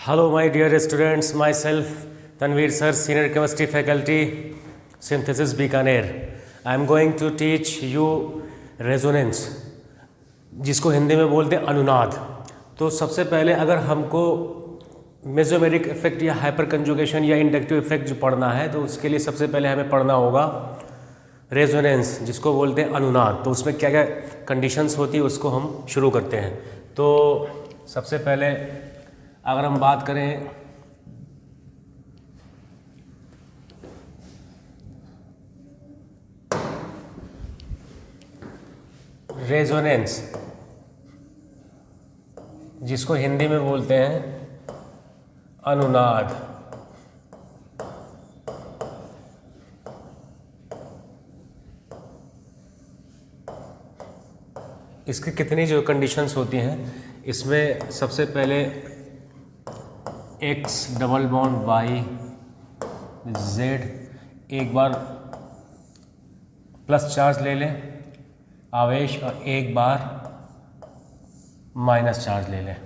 Hello, my dear students. Myself, Tanveer Sir, Senior Chemistry Faculty, Synthesis Bikaner. I am going to teach you resonance, जिसको हिंदी में बोलते हैं अनुनाद। तो सबसे पहले अगर हमको मेसोमेरिक इफेक्ट या हाइपर कंजुगेशन या इंडक्टिव इफेक्ट जो पढ़ना है तो उसके लिए सबसे पहले हमें पढ़ना होगा रेजोनेंस, जिसको बोलते हैं अनुनाद। तो उसमें क्या क्या कंडीशंस होती है उसको हम शुरू करते हैं। तो सबसे पहले अगर हम बात करें रेजोनेंस, जिसको हिंदी में बोलते हैं अनुनाद। इसकी कितनी जो कंडीशंस होती हैं, इसमें सबसे पहले X double bond Y Z, एक बार प्लस चार्ज ले लें आवेश और एक बार माइनस चार्ज ले लें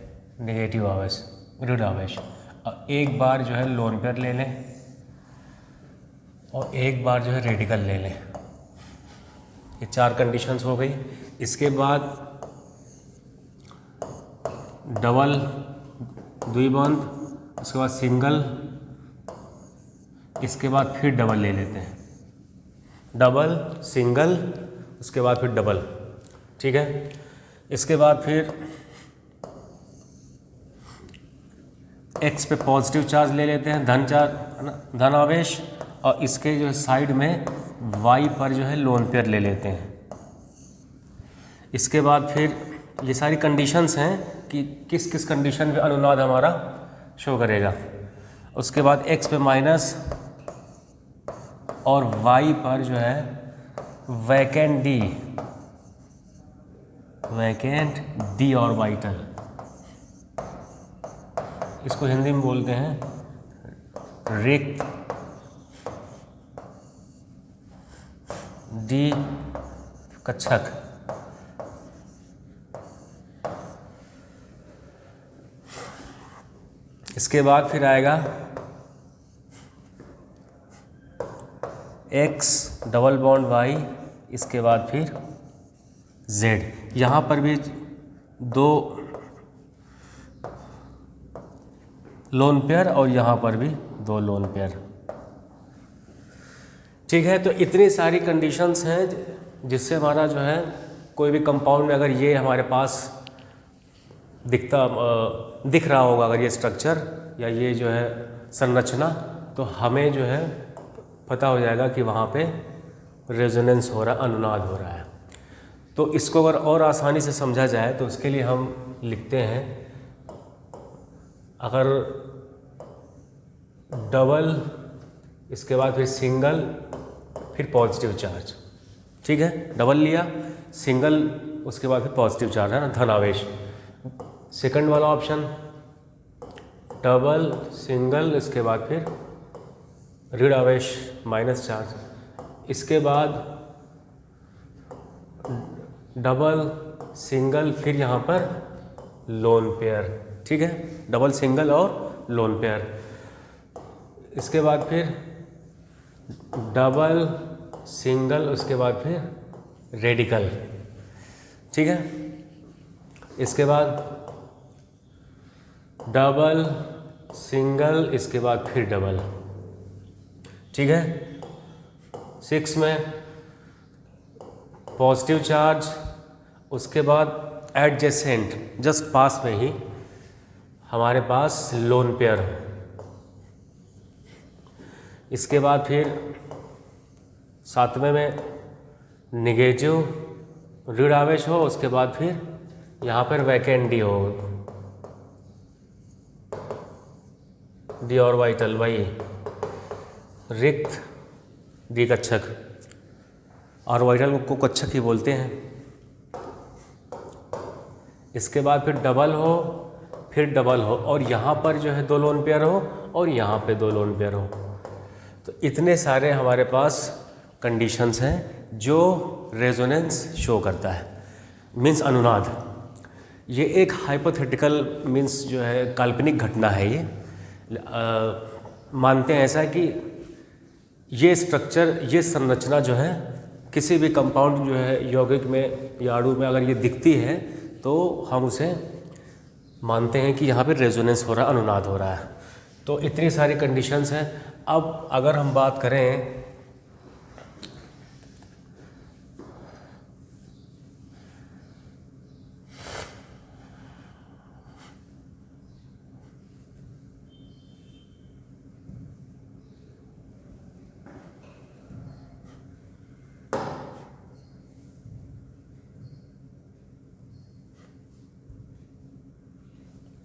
नेगेटिव आवेश, ऋण आवेश, और एक बार जो है लोन पेयर ले लें और एक बार जो है रेडिकल ले लें। ये चार कंडीशंस हो गई। इसके बाद डबल द्विबंध, उसके बाद सिंगल, इसके बाद फिर डबल ले लेते हैं, डबल सिंगल, उसके बाद फिर डबल। ठीक है। इसके बाद फिर X पे पॉजिटिव चार्ज ले लेते हैं, धन चार्ज, धन आवेश, और इसके जो है साइड में Y पर जो है लोन पेयर ले लेते हैं। इसके बाद फिर ये सारी कंडीशंस हैं कि किस किस कंडीशन में अनुनाद हमारा शो करेगा। उसके बाद X पे माइनस और Y पर जो है वैकेंट डी और वाइटल, इसको हिंदी में बोलते हैं रिक्त डी कक्षक। इसके बाद फिर आएगा X डबल बॉन्ड Y, इसके बाद फिर Z। यहाँ पर भी दो लोन पेयर और यहाँ पर भी दो लोन पेयर। ठीक है। तो इतनी सारी कंडीशंस हैं जिससे हमारा जो है कोई भी कंपाउंड में अगर ये हमारे पास दिख रहा होगा, अगर ये स्ट्रक्चर या ये जो है संरचना, तो हमें जो है पता हो जाएगा कि वहाँ पे रेजोनेंस हो रहा है, अनुनाद हो रहा है। तो इसको अगर और आसानी से समझा जाए तो उसके लिए हम लिखते हैं, अगर डबल, इसके बाद फिर सिंगल, फिर पॉजिटिव चार्ज। ठीक है। डबल लिया, सिंगल, उसके बाद फिर पॉजिटिव चार्ज, है ना, धन आवेश। सेकंड वाला ऑप्शन डबल सिंगल, इसके बाद फिर ऋण आवेश माइनस चार्ज। इसके बाद डबल सिंगल, फिर यहाँ पर लोन पेयर। ठीक है। डबल सिंगल और लोन पेयर। इसके बाद फिर डबल सिंगल, उसके बाद फिर रेडिकल। ठीक है। इसके बाद डबल सिंगल, इसके बाद फिर डबल। ठीक है। 6 में पॉजिटिव चार्ज, उसके बाद एडजेसेंट, जस्ट पास में ही हमारे पास लोन पेयर हो। इसके बाद फिर 7वें में निगेटिव ऋण आवेश हो, उसके बाद फिर यहाँ पर वैकेंट डी हो, डी और वाइटल, वही रिक्त डी कक्षक, और वाइटल को कक्षक ही बोलते हैं। इसके बाद फिर डबल हो, फिर डबल हो, और यहाँ पर जो है दो लोन पेयर हो और यहाँ पे दो लोन पेयर हो। तो इतने सारे हमारे पास कंडीशंस हैं जो रेजोनेंस शो करता है, मीन्स अनुनाद। ये एक हाइपोथेटिकल मीन्स जो है काल्पनिक घटना है ये। मानते हैं ऐसा कि ये स्ट्रक्चर, ये संरचना जो है किसी भी कंपाउंड जो है यौगिक में या अणु में अगर ये दिखती है तो हम उसे मानते हैं कि यहाँ पे रेजोनेंस हो रहा है, अनुनाद हो रहा है। तो इतनी सारी कंडीशंस हैं। अब अगर हम बात करें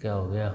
क्या हो गया,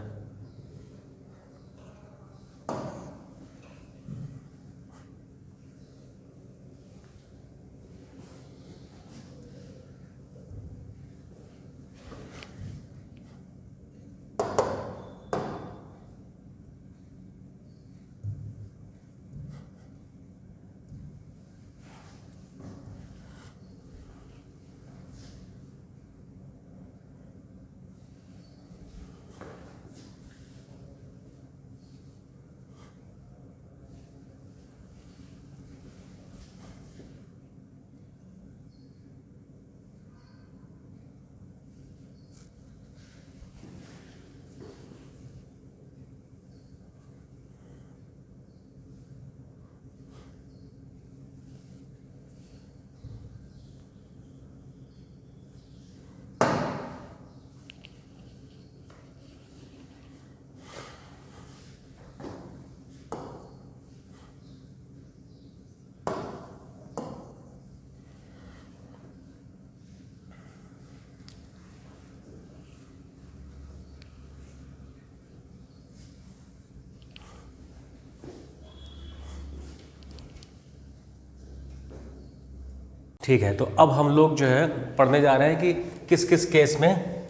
ठीक है। तो अब हम लोग जो है पढ़ने जा रहे हैं कि किस किस केस में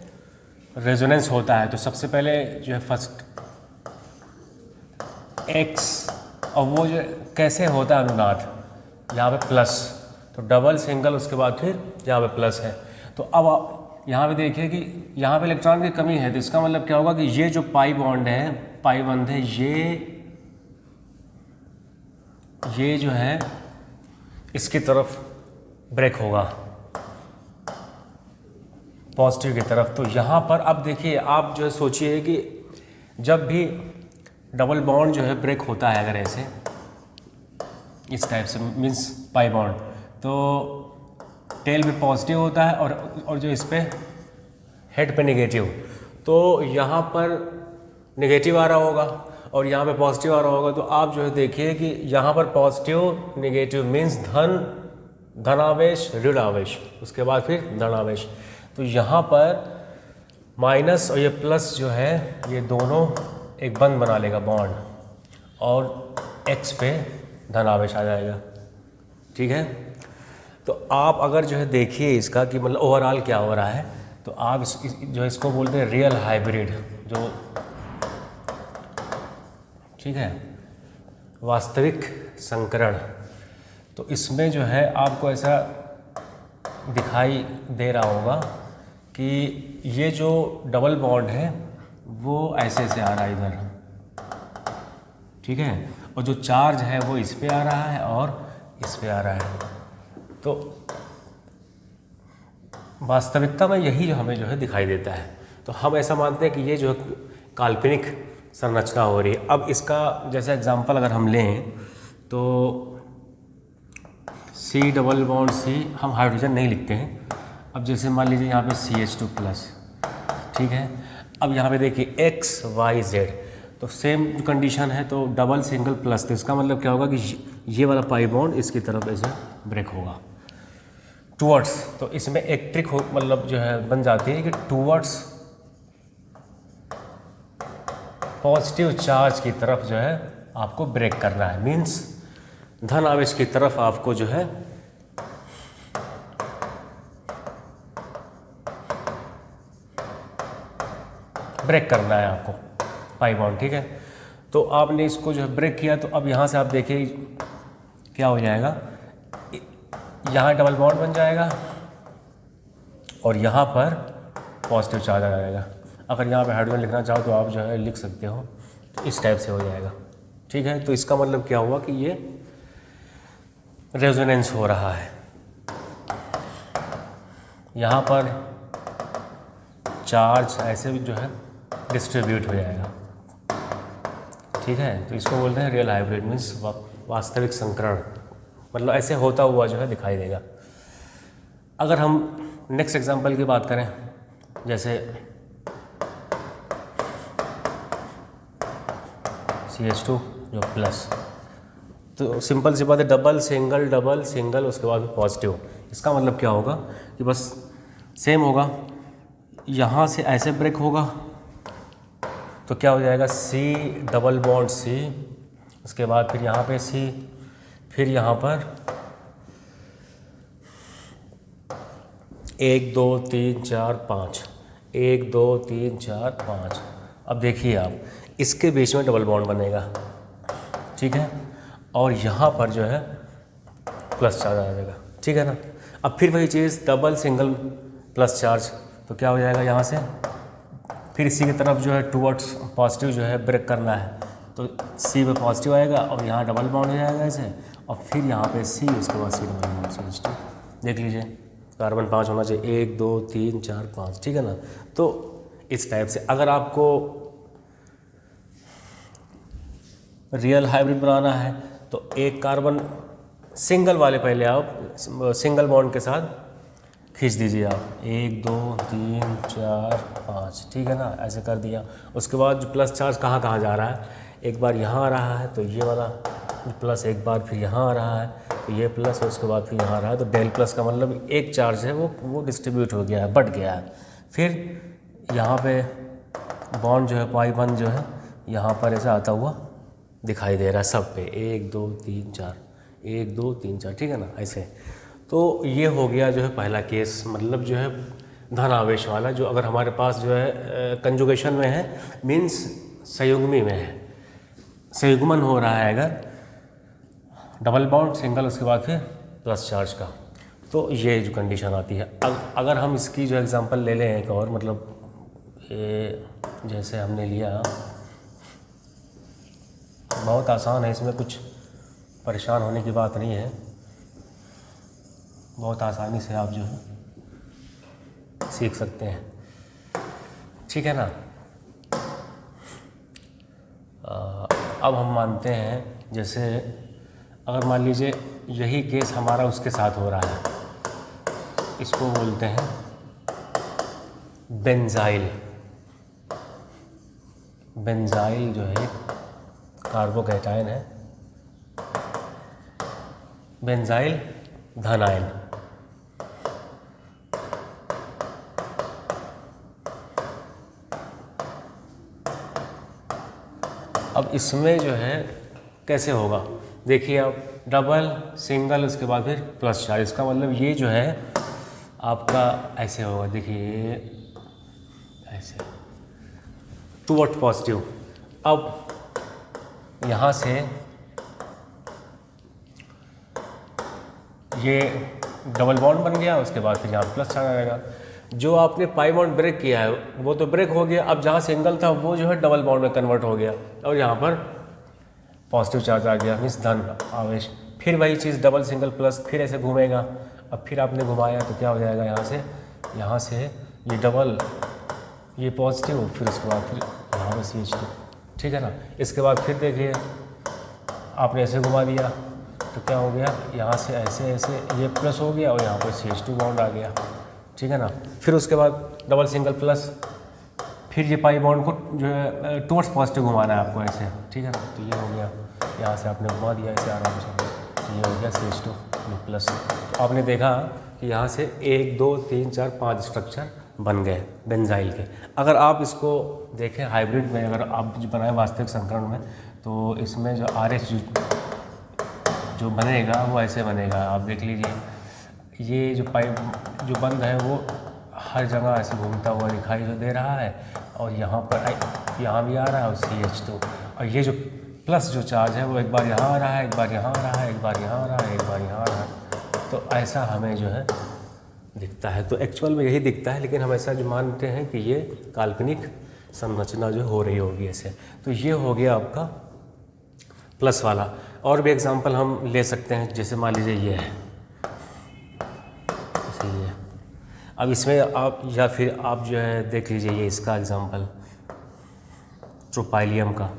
रेजोनेंस होता है। तो सबसे पहले जो है फर्स्ट एक्स, और वो जो कैसे होता है अनुनाद, यहाँ पे प्लस, तो डबल सिंगल, उसके बाद फिर यहाँ पे प्लस है। तो अब आप यहाँ पे देखिए कि यहाँ पे इलेक्ट्रॉन की कमी है, तो इसका मतलब क्या होगा कि ये जो पाई बॉन्ड है, पाई बंध है, ये जो है इसकी तरफ ब्रेक होगा, पॉजिटिव की तरफ। तो यहाँ पर अब देखिए, आप जो है सोचिए कि जब भी डबल बॉन्ड जो है ब्रेक होता है अगर ऐसे इस टाइप से, मीन्स पाई बॉन्ड, तो टेल पे पॉजिटिव होता है और जो इस पे हेड पे नेगेटिव। तो यहाँ पर नेगेटिव आ रहा होगा और यहाँ पे पॉजिटिव आ रहा होगा। तो आप जो है देखिए कि यहाँ पर पॉजिटिव नेगेटिव मीन्स धनावेश ऋण आवेश, उसके बाद फिर धनावेश। तो यहाँ पर माइनस और ये प्लस जो है ये दोनों एक बंध बना लेगा बॉन्ड, और एक्स पे धनावेश आ जाएगा। ठीक है। तो आप अगर जो है देखिए इसका कि मतलब ओवरऑल क्या हो रहा है, तो आप जो इसको बोलते हैं रियल हाइब्रिड, जो ठीक है वास्तविक संकरण। तो इसमें जो है आपको ऐसा दिखाई दे रहा होगा कि ये जो डबल बॉन्ड है वो ऐसे से आ रहा है इधर, ठीक है, और जो चार्ज है वो इस पे आ रहा है और इस पे आ रहा है। तो वास्तविकता में यही जो हमें जो है दिखाई देता है। तो हम ऐसा मानते हैं कि ये जो है काल्पनिक संरचना हो रही है। अब इसका जैसा एग्जांपल अगर हम लें तो C डबल बॉन्ड C, हम हाइड्रोजन नहीं लिखते हैं। अब जैसे मान लीजिए यहाँ पे CH2+, ठीक है। अब यहाँ पे देखिए XYZ, तो सेम कंडीशन है, तो डबल सिंगल प्लस, तो इसका मतलब क्या होगा कि ये वाला पाई बॉन्ड इसकी तरफ ऐसे ब्रेक होगा टूवर्ड्स। तो इसमें एक ट्रिक हो मतलब जो है बन जाती है कि टूवर्ड्स पॉजिटिव चार्ज की तरफ जो है आपको ब्रेक करना है, मीन्स धन आवेश की तरफ आपको जो है ब्रेक करना है आपको पाई बॉन्ड, ठीक है। तो आपने इसको जो है ब्रेक किया, तो अब यहाँ से आप देखिए क्या हो जाएगा, यहाँ डबल बॉन्ड बन जाएगा और यहाँ पर पॉजिटिव चार्ज आ जाएगा। अगर यहाँ पे हाइड्रोजन लिखना चाहो तो आप जो है लिख सकते हो, तो इस टाइप से हो जाएगा। ठीक है, तो इसका मतलब क्या हुआ कि ये रेजोनेंस हो रहा है। यहाँ पर चार्ज ऐसे भी जो है डिस्ट्रीब्यूट हो जाएगा। ठीक है, तो इसको बोलते हैं रियल हाइब्रिड, मीन्स वास्तविक संकरण, मतलब ऐसे होता हुआ जो है दिखाई देगा। अगर हम नेक्स्ट एग्जांपल की बात करें, जैसे CH2 जो प्लस, तो सिंपल सी बात है, डबल सिंगल उसके बाद पॉजिटिव। इसका मतलब क्या होगा कि बस सेम होगा, यहाँ से ऐसे ब्रेक होगा तो क्या हो जाएगा, C डबल बॉन्ड C, उसके बाद फिर यहाँ पे C, फिर यहाँ पर 1 2 3 4 5, 1 2 3 4 5। अब देखिए आप, इसके बीच में डबल बॉन्ड बनेगा, ठीक है, और यहाँ पर जो है प्लस चार्ज आ जाएगा। ठीक है ना। अब फिर वही चीज़ डबल सिंगल प्लस चार्ज, तो क्या हो जाएगा, यहाँ से फिर इसी की तरफ जो है टूवर्ड्स पॉजिटिव जो है ब्रेक करना है, तो C पे पॉजिटिव आएगा और यहाँ डबल बॉन्ड हो जाएगा ऐसे, और फिर यहाँ पे C, उसके बाद C डबल बॉन्ड CH2। देख लीजिए, कार्बन 5 होना चाहिए, 1 2 3 4 5। ठीक है ना। तो इस टाइप से अगर आपको रियल हाइब्रिड बनाना है तो एक कार्बन सिंगल वाले पहले आप सिंगल बॉन्ड के साथ खींच दीजिए आप, 1 2 3 4 5। ठीक है ना, ऐसे कर दिया। उसके बाद जो प्लस चार्ज कहाँ कहाँ जा रहा है, एक बार यहाँ आ रहा है तो ये वाला प्लस, एक बार फिर यहाँ आ रहा है तो ये प्लस, और उसके बाद फिर यहाँ आ रहा है, तो डेल प्लस का मतलब एक चार्ज है वो डिस्ट्रीब्यूट हो गया है, बढ़ गया है। फिर यहाँ पे बॉन्ड जो है पाई बंद जो है यहाँ पर ऐसा आता हुआ दिखाई दे रहा है सब पे, 1 2 3 4, 1 2 3 4। ठीक है ना, ऐसे। तो ये हो गया जो है पहला केस, मतलब जो है धन आवेश वाला, जो अगर हमारे पास जो है कंजुगेशन में है, मीन्स संयुग्मी में है, संयुग्मन हो रहा है अगर डबल बॉन्ड सिंगल, उसके बाद फिर प्लस चार्ज का, तो ये जो कंडीशन आती है। अगर हम इसकी जो एग्जांपल ले लें एक और, मतलब ये जैसे हमने लिया, बहुत आसान है, इसमें कुछ परेशान होने की बात नहीं है, बहुत आसानी से आप जो है सीख सकते हैं। ठीक है ना। अब हम मानते हैं, जैसे अगर मान लीजिए यही केस हमारा उसके साथ हो रहा है, इसको बोलते हैं बेंजाइल। बेंजाइल जो है कार्बोकैटायन है, बेंजाइल धन आयन। अब इसमें जो है कैसे होगा, देखिए आप, डबल सिंगल उसके बाद फिर प्लस चार्ज, इसका मतलब ये जो है आपका ऐसे होगा, देखिए ऐसे टूवर्ड पॉजिटिव। अब यहाँ से ये डबल बॉन्ड बन गया, उसके बाद फिर यहाँ प्लस चार्ज आएगा। जो आपने पाई बॉन्ड ब्रेक किया है वो तो ब्रेक हो गया, अब जहाँ सिंगल था वो जो है डबल बॉन्ड में कन्वर्ट हो गया, और यहाँ पर पॉजिटिव चार्ज आ गया, मीन्स धन आवेश। फिर वही चीज़ डबल सिंगल प्लस, फिर ऐसे घूमेगा। अब फिर आपने घुमाया तो क्या हो जाएगा, यहाँ से ये डबल, ये पॉजिटिव, फिर उसके बाद फिर यहाँ पर CH2। ठीक है ना। इसके बाद फिर देखिए आपने ऐसे घुमा दिया तो क्या हो गया, यहाँ से ऐसे ऐसे ये प्लस हो गया और यहाँ पर CH2 बॉन्ड आ गया। ठीक है ना। फिर उसके बाद डबल सिंगल प्लस, फिर ये पाई बॉन्ड को जो है टूवर्ड्स पॉजिटिव घुमाना है आपको ऐसे। ठीक है ना। तो ये हो गया, यहाँ से आपने घुमा दिया इसे आराम से, तो ये हो गया CH2 प्लस। तो आपने देखा कि यहाँ से 1 2 3 4 5 स्ट्रक्चर बन गए बेंजाइल के। अगर आप इसको देखें हाइब्रिड में, अगर आप बनाए वास्तविक संकरण में, तो इसमें जो RH जो बनेगा वो ऐसे बनेगा, आप देख लीजिए। ये जो पाइप जो बंद है वो हर जगह ऐसे घूमता हुआ दिखाई जो दे रहा है, और यहाँ पर यहाँ भी आ रहा है और CH2, और ये जो प्लस जो चार्ज है वो एक बार यहाँ आ रहा है, एक बार यहाँ आ रहा है, एक बार यहाँ आ रहा है, एक बार यहाँ आ रहा है। तो ऐसा हमें जो है दिखता है। तो एक्चुअल में यही दिखता है, लेकिन हम ऐसा जो मानते हैं कि ये काल्पनिक संरचना जो हो रही होगी ऐसे। तो ये हो गया आपका प्लस वाला। और भी एग्जांपल हम ले सकते हैं, जैसे मान लीजिए ये है, जैसे ये। अब इसमें आप या फिर आप जो है देख लीजिए ये इसका एग्जांपल ट्रोपाइलियम का,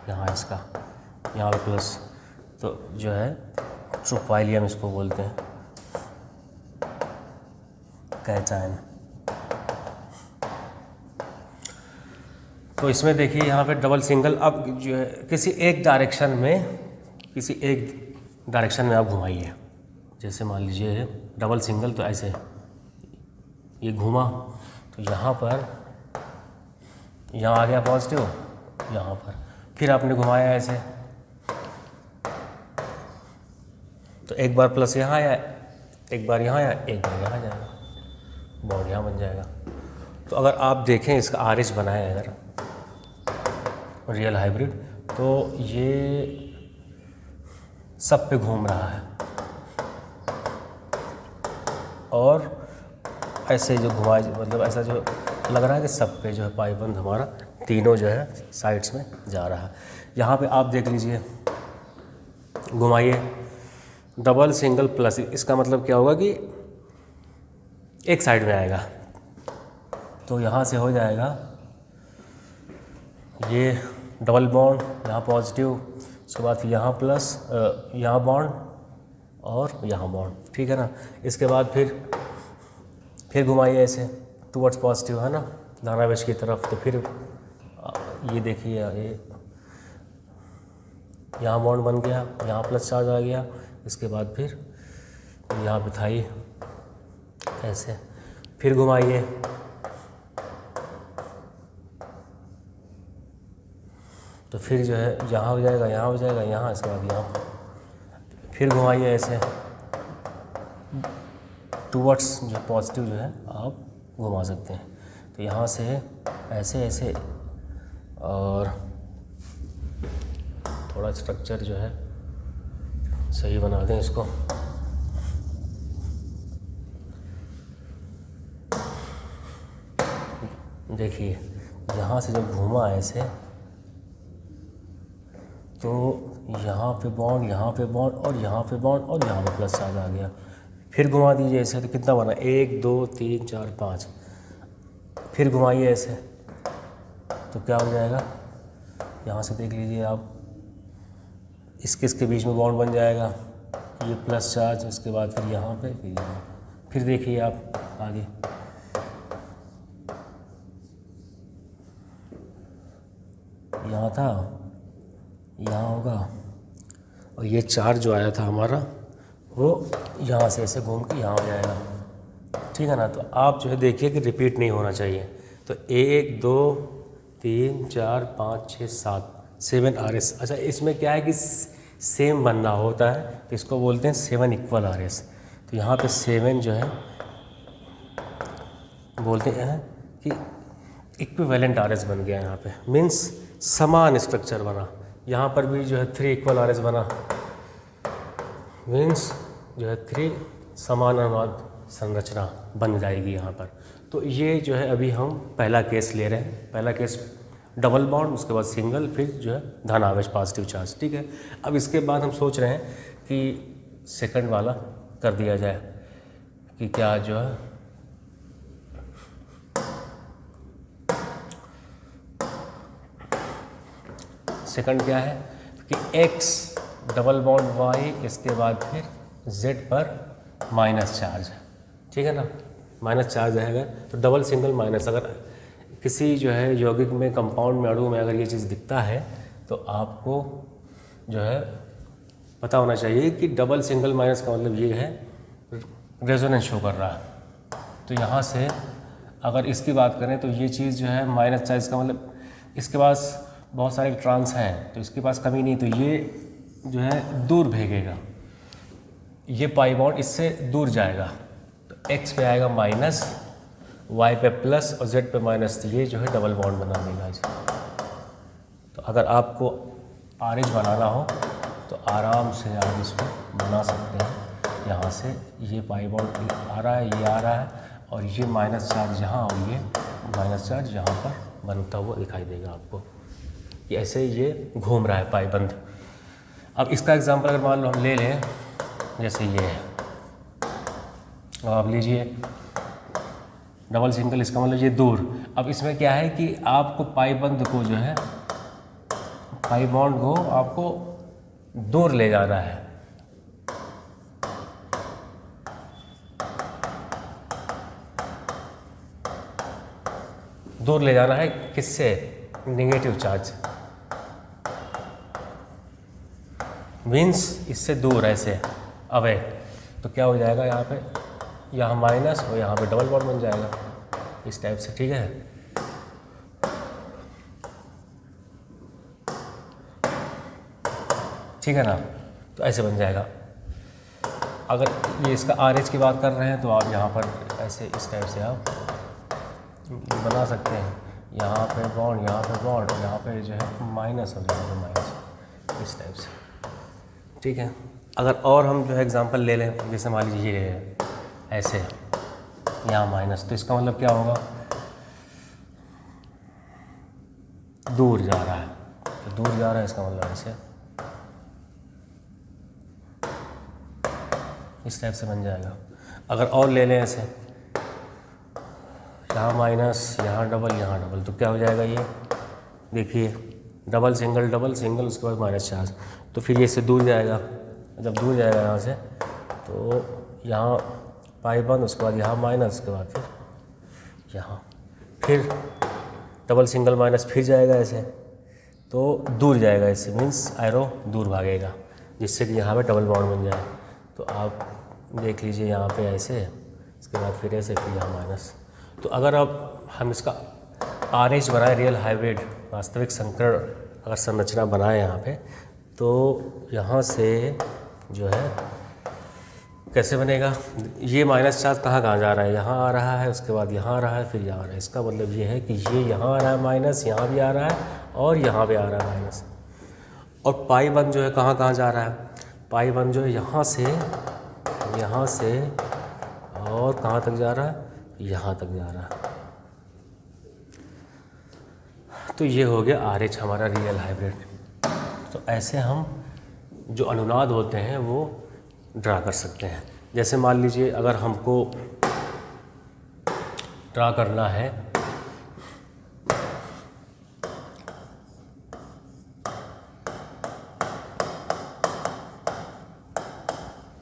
यहाँ इसका यहाँ पे प्लस, तो जो है ट्रोपाइलियम इसको बोलते हैं, कैटायन। तो इसमें देखिए यहाँ पे डबल सिंगल, अब जो है किसी एक डायरेक्शन में आप घुमाइए। जैसे मान लीजिए डबल सिंगल, तो ऐसे ये घुमा, तो यहाँ पर यहाँ आ गया पॉजिटिव, यहाँ पर फिर आपने घुमाया ऐसे, तो एक बार प्लस यहाँ आया, एक बार यहाँ आया, एक बार यहाँ जाएगा, बॉन्ड यहाँ बन जाएगा। तो अगर आप देखें इसका RH बनाए अगर रियल हाइब्रिड, तो ये सब पे घूम रहा है, और ऐसे जो घुमाए, मतलब ऐसा जो लग रहा है कि सब पे जो है पाइबंद हमारा तीनों जो है साइड्स में जा रहा है। यहाँ पे आप देख लीजिए, घुमाइए डबल सिंगल प्लस, इसका मतलब क्या होगा कि एक साइड में आएगा, तो यहाँ से हो जाएगा ये डबल बॉन्ड, यहाँ पॉजिटिव, उसके बाद फिर यहाँ प्लस, यहाँ बॉन्ड और यहाँ बॉन्ड, ठीक है ना। इसके बाद फिर घुमाइए ऐसे टुवर्ड्स पॉजिटिव, है ना, धनावेश की तरफ। तो फिर ये देखिए ये यहाँ बॉन्ड बन गया, यहाँ प्लस चार्ज आ गया, इसके बाद फिर यहाँ पे था ये ऐसे, फिर घुमाइए, तो फिर जो है यहाँ हो जाएगा, यहाँ हो जाएगा, यहाँ, इसके बाद यहाँ, फिर घुमाइए ऐसे टुवर्ड्स जो पॉजिटिव जो है आप घुमा सकते हैं। तो यहाँ से ऐसे ऐसे, और थोड़ा स्ट्रक्चर जो है सही बना दें इसको। देखिए यहाँ से जब घूमा ऐसे, तो यहाँ पे बॉन्ड, यहाँ पे बॉन्ड, और यहाँ पे बॉन्ड, और यहाँ पे प्लस चार्ज आ गया। फिर घुमा दीजिए ऐसे, तो कितना बना, 1 2 3 4 5। फिर घुमाइए ऐसे, तो क्या हो जाएगा, यहाँ से देख लीजिए आप, इसके बीच में बॉन्ड बन जाएगा, ये प्लस चार्ज, इसके बाद फिर यहाँ पे, फिर यहाँ, फिर देखिए आप आगे, यहाँ था, यहाँ होगा, और ये चार्ज जो आया था हमारा वो यहाँ से ऐसे घूम के यहाँ हो जाएगा, ठीक है ना। तो आप जो है देखिए कि रिपीट नहीं होना चाहिए। तो 1 2 3 4 5 6 7 RS। अच्छा, इसमें क्या है कि सेम बनना होता है, तो इसको बोलते हैं 7 इक्वल RS। तो यहाँ पे 7 जो है बोलते हैं कि इक्विवेलेंट RS बन गया यहाँ पे, मीन्स समान स्ट्रक्चर बना। यहाँ पर भी जो है 3 इक्वल RS बना, मीन्स जो है 3 समान अनुवाद संरचना बन जाएगी यहाँ पर। तो ये जो है अभी हम पहला केस ले रहे हैं, पहला केस डबल बॉन्ड, उसके बाद सिंगल, फिर जो है धन आवेश पॉजिटिव चार्ज, ठीक है। अब इसके बाद हम सोच रहे हैं कि सेकंड वाला कर दिया जाए, कि क्या जो है सेकंड क्या है कि X डबल बॉन्ड Y, इसके बाद फिर Z पर माइनस चार्ज है, ठीक है ना, माइनस चार्ज रहेगा। तो डबल सिंगल माइनस, अगर किसी जो है यौगिक में, कंपाउंड में, अणु में अगर ये चीज़ दिखता है तो आपको जो है पता होना चाहिए कि डबल सिंगल माइनस का मतलब ये है रेजोनेंस शो कर रहा है। तो यहाँ से अगर इसकी बात करें तो ये चीज़ जो है माइनस चार्ज का मतलब इसके पास बहुत सारे इलेक्ट्रॉन्स हैं, तो इसके पास कमी नहीं, तो ये जो है दूर भेजेगा, ये पाई बॉन्ड इससे दूर जाएगा, तो X पे आएगा माइनस, Y पे प्लस और Z पे माइनस, तो ये जो है डबल बॉन्ड बना देगा इसे। तो अगर आपको RH बनाना हो तो आराम से आप इसको बना सकते हैं। यहाँ से ये पाई बॉन्ड आ रहा है, ये आ रहा है, और ये माइनस चार्ज यहाँ और ये माइनस चार्ज यहाँ पर बनता हुआ दिखाई देगा आपको। कि ऐसे ये घूम रहा है पाई बंद। अब इसका एग्जांपल अगर मान लो हम ले लें, जैसे ये है, अब आप लीजिए डबल सिंगल, इसका मतलब ये दूर। अब इसमें क्या है कि आपको पाई बंद को जो है, पाई बॉन्ड को आपको दूर ले जाना है। दूर ले जाना है किससे? नेगेटिव चार्ज, मीन्स इससे दूर ऐसे अवे। तो क्या हो जाएगा यहाँ पे, यहाँ माइनस और यहाँ पे डबल बॉन्ड बन जाएगा इस टाइप से, ठीक है। ठीक है ना, तो ऐसे बन जाएगा। अगर ये इसका RH की बात कर रहे हैं तो आप यहाँ पर ऐसे इस टाइप से आप बना सकते हैं। यहाँ पे बॉन्ड, यहाँ पे बॉन्ड, और यहाँ पे जो है माइनस और यहाँ पे माइनस, इस टाइप से, ठीक है। अगर और हम जो है एग्जांपल ले लें, जैसे मान लीजिए ये ऐसे यहाँ माइनस, तो इसका मतलब क्या होगा, दूर जा रहा है। तो दूर जा रहा है इसका मतलब ऐसे इस टाइप से बन जाएगा। अगर और ले लें ऐसे, यहाँ माइनस, यहाँ डबल, तो क्या हो जाएगा ये, देखिए डबल सिंगल, उसके बाद माइनस चार्ज। तो फिर ये इससे दूर जाएगा। जब दूर जाएगा यहाँ से, तो यहाँ पाई बंद, उसके बाद यहाँ माइनस, उसके बाद फिर यहाँ, फिर डबल सिंगल माइनस, फिर जाएगा ऐसे, तो दूर जाएगा इससे, मीन्स एरो दूर भागेगा, जिससे कि यहाँ पे डबल बॉन्ड बन जाए। तो आप देख लीजिए यहाँ पे ऐसे, इसके बाद फिर ऐसे, फिर यहाँ माइनस। तो अगर अब हम इसका RH बनाए, रियल हाइब्रिड वास्तविक संकर अगर संरचना बनाए यहाँ पे, तो यहाँ से जो है कैसे बनेगा, ये माइनस चार्ज कहाँ जा रहा है, यहाँ आ रहा है, उसके बाद यहाँ आ रहा है, फिर यहाँ आ रहा है। इसका मतलब ये है कि ये यहाँ आ रहा है माइनस, यहाँ भी आ रहा है, और यहाँ पे आ रहा है माइनस। और पाई बंद जो है कहाँ जा रहा है, पाई बंद जो है यहाँ से और कहाँ तक जा रहा है, यहाँ तक जा रहा है। तो ये हो गया RH हमारा रियल हाइब्रिड। तो ऐसे हम जो अनुनाद होते हैं वो ड्रा कर सकते हैं। जैसे मान लीजिए अगर हमको ड्रा करना है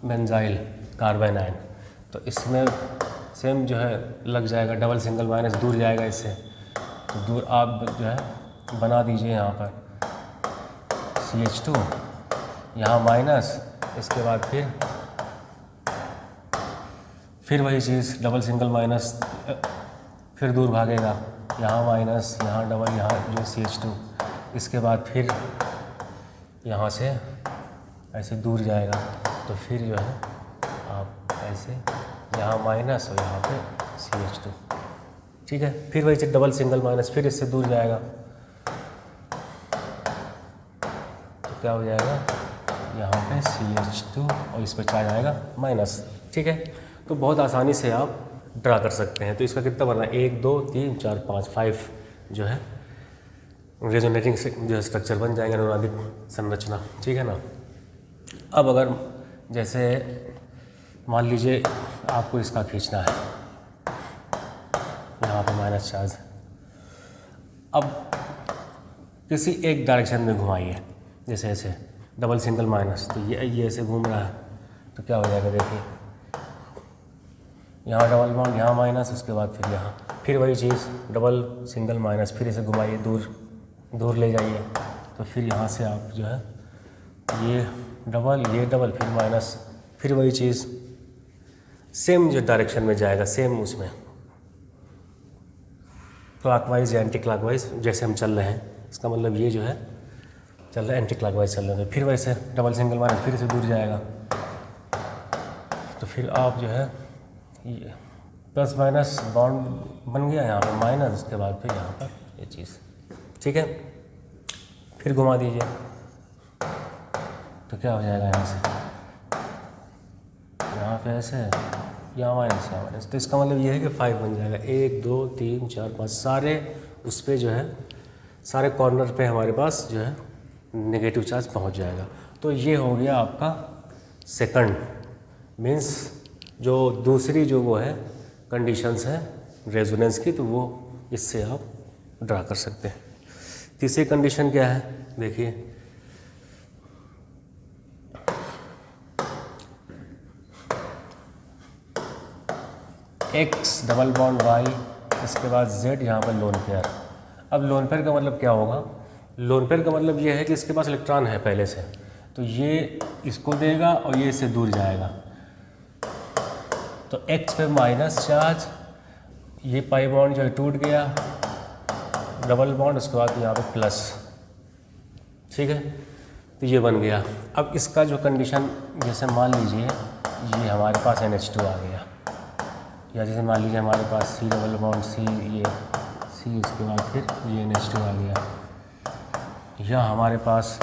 बेंजाइल कार्बेनाइन, तो इसमें सेम जो है लग जाएगा, डबल सिंगल माइनस, दूर जाएगा इससे। तो दूर आप जो है बना दीजिए यहाँ पर CH2, यहाँ माइनस, इसके बाद फिर वही चीज़, डबल सिंगल माइनस, फिर दूर भागेगा, यहाँ माइनस, यहाँ डबल, यहाँ जो CH2, इसके बाद फिर यहाँ से ऐसे दूर जाएगा। तो फिर जो है आप ऐसे यहाँ माइनस और यहाँ पे CH2, ठीक है। फिर वही चीज़, डबल सिंगल माइनस, फिर इससे दूर जाएगा, तो क्या हो जाएगा, यहाँ पे CH2 और इस पर चार्ज आएगा माइनस, ठीक है। तो बहुत आसानी से आप ड्रा कर सकते हैं। तो इसका कितना बना, 1 2 3 4 5 5 जो है रेजोनेटिंग जो है स्ट्रक्चर बन जाएगा, अनुनादिक संरचना, ठीक है ना। अब अगर जैसे मान लीजिए आपको इसका खींचना है, यहाँ पे माइनस चार्ज, अब किसी एक डायरेक्शन में घुमाइए, जैसे ऐसे डबल सिंगल माइनस, तो ये ऐसे घूम रहा है, तो क्या हो जाएगा, देखिए यहाँ डबल बॉन्ड, यहाँ माइनस, उसके बाद फिर यहाँ, फिर वही चीज़, डबल सिंगल माइनस, फिर इसे घुमाइए, दूर ले जाइए, तो फिर यहाँ से आप जो है ये डबल, फिर माइनस, फिर वही चीज़, सेम जो डायरेक्शन में जाएगा, सेम उसमें क्लॉकवाइज या एंटी क्लॉकवाइज जैसे हम चल रहे हैं। इसका मतलब ये जो है चल रहा है एंटी क्लॉकवाइज चल रहे हैं, फिर वैसे डबल सिंगल माइनस, फिर से दूर जाएगा। तो फिर आप जो है ये प्लस माइनस बॉन्ड बन गया, यहाँ पर माइनस, उसके बाद फिर यहाँ पर ये चीज़, ठीक है। फिर घुमा दीजिए, तो क्या हो जाएगा, यहाँ से यहाँ पे ऐसे है, यहाँ माइनस यहाँ माइनस, तो इसका मतलब ये है कि 5 बन जाएगा। 1 2 3 4 5 सारे उस पर जो है, सारे कॉर्नर पे हमारे पास जो है नेगेटिव चार्ज पहुँच जाएगा। तो ये हो गया आपका सेकंड, मीन्स जो दूसरी जो वो है कंडीशंस है रेजोनेंस की, तो वो इससे आप ड्रा कर सकते हैं। तीसरी कंडीशन क्या है, देखिए x डबल बॉन्ड y, इसके बाद z, यहाँ पर लोन पेयर। अब लोन पेयर का मतलब क्या होगा, लोन पेयर का मतलब ये है कि इसके पास इलेक्ट्रॉन है पहले से, तो ये इसको देगा और ये इससे दूर जाएगा, तो x पे माइनस चार्ज, ये पाई बॉन्ड जो है टूट गया, डबल बॉन्ड, उसके बाद यहाँ पे प्लस, ठीक है, तो ये बन गया। अब इसका जो कंडीशन, जैसे मान लीजिए ये हमारे पास NH2 आ गया, या जैसे मान लीजिए हमारे पास C डबल बॉन्ड C, ये C, उसके बाद फिर ये NH2 आ गया, या हमारे पास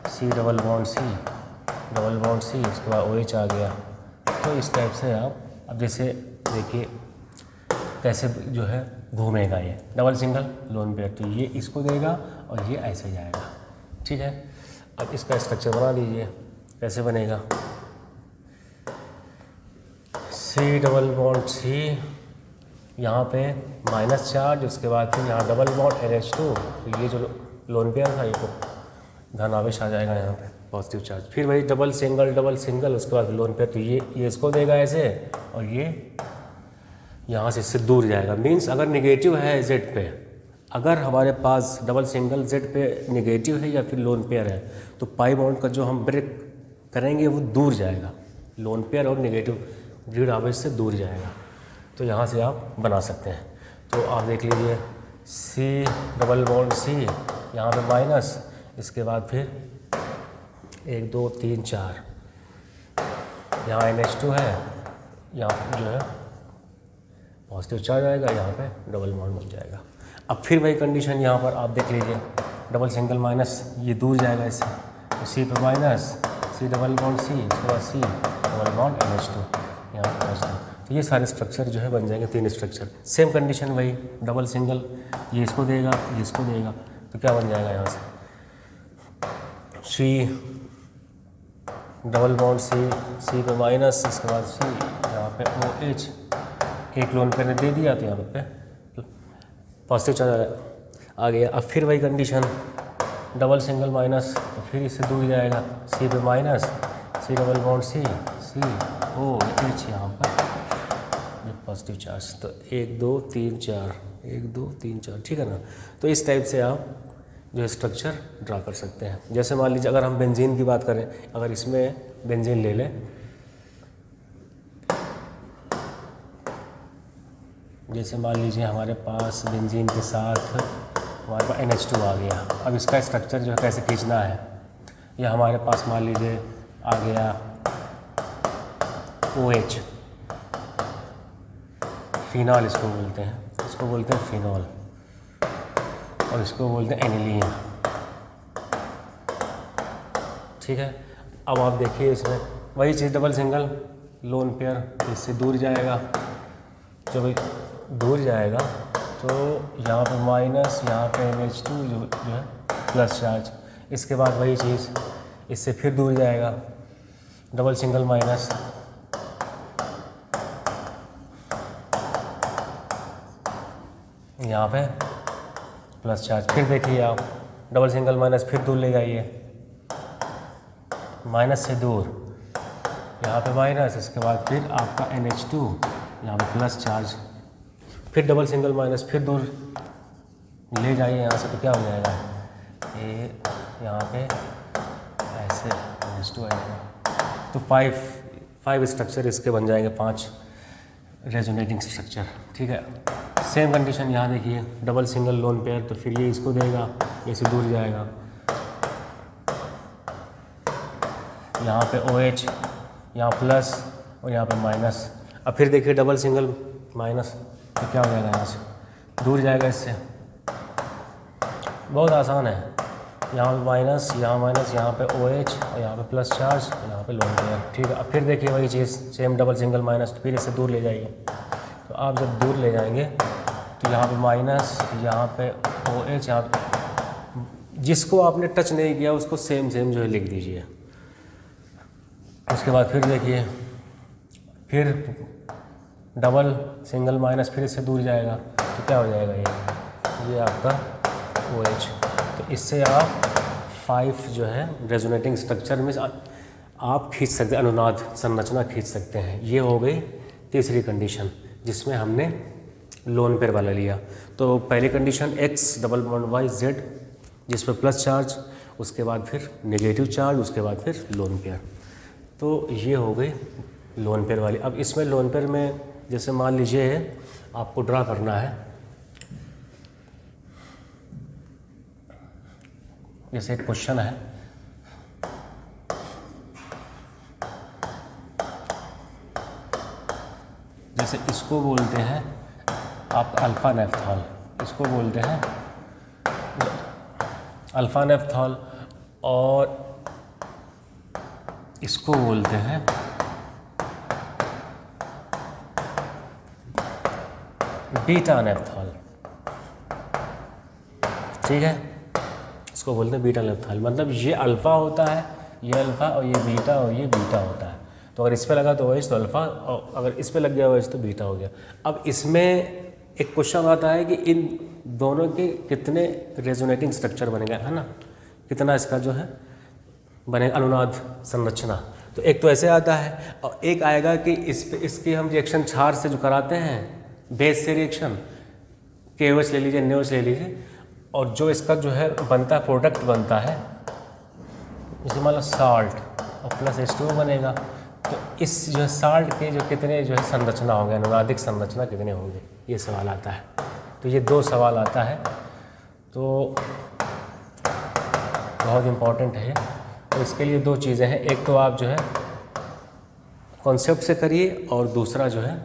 C डबल बॉन्ड C, उसके बाद OH आ गया। तो इस टाइप से आप, अब जैसे देखिए कैसे जो है घूमेगा ये डबल सिंगल लोन पेयर, तो ये इसको देगा और ये ऐसे जाएगा, ठीक है। अब इसका स्ट्रक्चर बना लीजिए, कैसे बनेगा, C डबल बॉन्ड C, यहाँ पे माइनस चार्ज, उसके बाद फिर यहाँ डबल बॉन्ड NH2, तो ये जो लोन पेयर था ये को धन आवेश आ जाएगा यहाँ पे, पॉजिटिव चार्ज, फिर वही डबल सिंगल, उसके बाद लोन पेयर, तो ये इसको देगा ऐसे, और ये यहाँ से इससे दूर जाएगा। मीन्स अगर निगेटिव है Z पे, अगर हमारे पास डबल सिंगल Z पे निगेटिव है या फिर लोन पेयर है, तो पाई बॉन्ड का जो हम ब्रेक करेंगे वो दूर जाएगा, लोन पेयर और निगेटिव ऋण आवेश से दूर जाएगा। तो यहाँ से आप बना सकते हैं। तो आप देख लीजिए C डबल बॉन्ड C, यहाँ पे माइनस, इसके बाद फिर 1 2 3 4, यहाँ NH2 है, यहाँ जो है पॉजिटिव चार्ज आएगा, यहाँ पे डबल बॉन्ड बन जाएगा। अब फिर वही कंडीशन यहाँ पर आप देख लीजिए, डबल सिंगल माइनस, ये दूर जाएगा इससे, तो C पे minus, C double bond C, इसके बाद C डबल बॉन्ड NH2, यहाँ पर पॉजिटिव। तो ये सारे स्ट्रक्चर जो है बन जाएंगे, 3 स्ट्रक्चर। सेम कंडीशन वही, डबल सिंगल, ये इसको देगा, ये इसको देगा, तो क्या बन जाएगा यहाँ से, C डबल बॉन्ड C पे माइनस, इसके बाद C, यहाँ पे OH, एक लोन पेयर ने दे दिया, तो यहाँ पे पॉजिटिव चार्ज आ गया। अब फिर वही कंडीशन, डबल सिंगल माइनस, तो फिर इससे दूर जाएगा, C पे minus, C double bond C OH, यहाँ पर पॉजिटिव चार्ज, तो 1 2 3 4, 1 2 3 4, ठीक है ना। तो इस टाइप से आप जो है स्ट्रक्चर ड्रा कर सकते हैं। जैसे मान लीजिए अगर हम बेंजीन की बात करें, अगर इसमें बेंजीन ले लें, जैसे मान लीजिए हमारे पास बेंजीन के साथ हमारे पास NH2 आ गया। अब इसका स्ट्रक्चर जो है कैसे खींचना है, या हमारे पास मान लीजिए आ गया OH, फिनॉल इसको बोलते हैं, फिनॉल, और इसको बोलते हैं एनिलीन, ठीक है। अब आप देखिए इसमें वही चीज़, डबल सिंगल लोन पेयर, इससे दूर जाएगा, जब दूर जाएगा तो यहाँ पे माइनस, यहाँ पे NH2 जो है प्लस चार्ज, इसके बाद वही चीज़ इससे फिर दूर जाएगा, डबल सिंगल माइनस, यहाँ पे प्लस चार्ज, फिर देखिए आप डबल सिंगल माइनस, फिर दूर ले जाइए, माइनस से दूर, यहाँ पे माइनस, इसके बाद फिर आपका NH2, यहाँ पे प्लस चार्ज, फिर डबल सिंगल माइनस, फिर दूर ले जाइए यहाँ से, तो क्या हो जाएगा, ये यहाँ पे ऐसे NH2 आ जाएगा। तो 5 स्ट्रक्चर इसके बन जाएंगे, 5 रेजोनेटिंग स्ट्रक्चर, ठीक है। सेम कंडीशन यहाँ देखिए, डबल सिंगल लोन पेयर, तो फिर ये इसको देगा, ये से दूर जाएगा, यहाँ पे OH, यहाँ प्लस और यहाँ पे माइनस। अब फिर देखिए डबल सिंगल माइनस, तो क्या हो जाएगा, यहाँ से दूर जाएगा, इससे बहुत आसान है। यहाँ पे माइनस, यहाँ पे OH और यहाँ पे प्लस चार्ज, यहाँ पे लोन पेयर। ठीक है, अब फिर देखिए वही चीज़ सेम डबल सिंगल माइनस, फिर इसे दूर ले जाइए। तो आप जब दूर ले जाएंगे तो यहाँ पे माइनस, यहाँ पे OH, यहाँ पे जिसको आपने टच नहीं किया उसको सेम सेम जो है लिख दीजिए। उसके बाद फिर देखिए, फिर डबल सिंगल माइनस, फिर इससे दूर जाएगा तो क्या हो जाएगा, ये आपका OH। तो इससे आप 5 जो है रेजोनेटिंग स्ट्रक्चर में आप खींच सकते हैं, अनुनाद संरचना खींच सकते हैं। ये हो गई तीसरी कंडीशन जिसमें हमने लोन पेयर वाला लिया। तो पहली condition X double bond Y Z जिस पर प्लस चार्ज, उसके बाद फिर नेगेटिव चार्ज, उसके बाद फिर लोन पेयर। तो ये हो गई लोन पेयर वाली। अब इसमें लोन पेयर में जैसे मान लीजिए आपको ड्रा करना है, जैसे एक क्वेश्चन है, जैसे इसको बोलते हैं आप अल्फा नेफ्थॉल, इसको बोलते हैं अल्फा नेफ्थॉल, और इसको बोलते हैं बीटा नेफ्थॉल। ठीक है, इसको बोलते हैं बीटा नेफ्थॉल। मतलब ये अल्फ़ा होता है, ये अल्फ़ा, और ये बीटा, और ये बीटा होता है। तो अगर इस पे लगा तो OH तो अल्फ़ा, और अगर इस पे लग गया OH तो बीटा हो गया। अब इसमें एक क्वेश्चन आता है कि इन दोनों के कितने रेजोनेटिंग स्ट्रक्चर बनेगा, है ना, कितना इसका जो है बनेगा अनुनाद संरचना। तो एक तो ऐसे आता है, और एक आएगा कि इस पे इसकी हम रिएक्शन क्षार से जो कराते हैं, बेस से रिएक्शन, KOH ले लीजिए, NaOH ले लीजिए, और जो इसका जो है बनता है, प्रोडक्ट बनता है, जैसे मान लो साल्ट और प्लस H2O बनेगा। तो इस जो है साल्ट के जो कितने जो है संरचना होंगे, अनुनादिक संरचना कितने होंगे, ये सवाल आता है। तो ये 2 सवाल आता है, तो बहुत इम्पॉर्टेंट है। तो इसके लिए 2 चीज़ें हैं, एक तो आप जो है कॉन्सेप्ट से करिए, और दूसरा जो है